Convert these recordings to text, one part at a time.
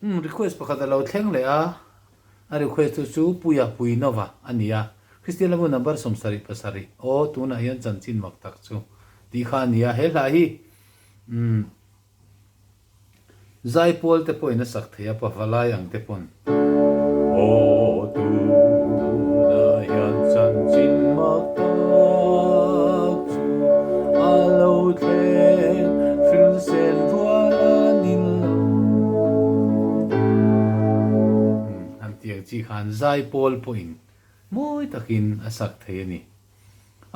request pakhat alo thleng le a request chu puya puinova ania Christian lamu number somsari pasari o tuna hian chanchin mak tak chu ti kha ania he la hi zaipol te poina sak theya pa valai ang te pon o tuna hian chanchin mak tak chu alo thleng fil sen ruanin tiang chi khan zaipol point moi takin asak thei ni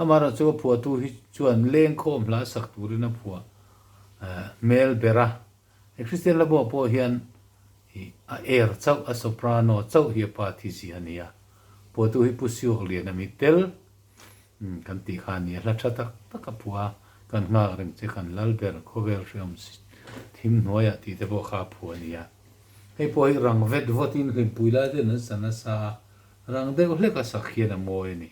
amara chu phua tu hi chuan leng khom hla sak turina phua mel bera Christian labo po hian a air chau a soprano chau hi pa thi si ania po tu hi pusiu lian ami tel kan ti khani la thata taka phua kan nga reng che kan lalber khovel riam thim noya ti te bo kha phua nia hei po hi rang vet votin hi puila de na sana sa rang de hle ka sakhian a moi ni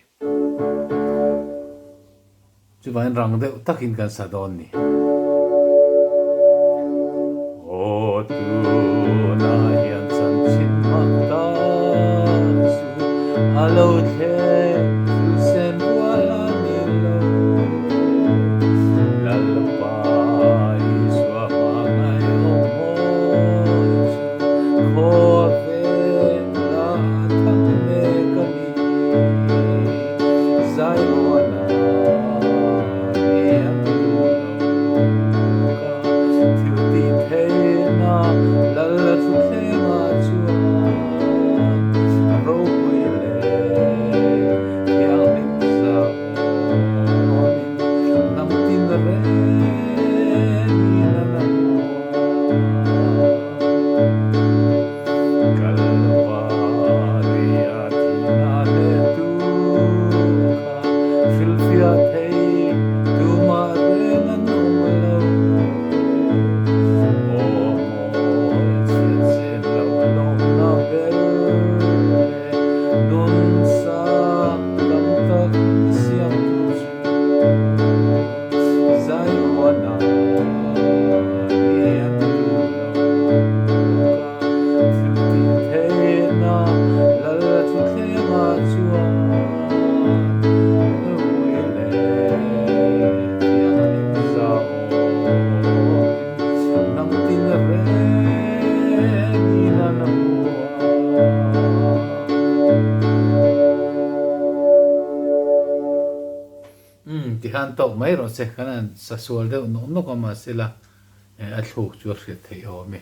chu vain rang de takin kan sa don ni o tu na hian chan chin mak ta su alo the sen wala ni lo lal pa iswa ma ngai o mo ti han to mai ro se khanan sa sual de no no ka ma sela a thuk chu hriat thei ho me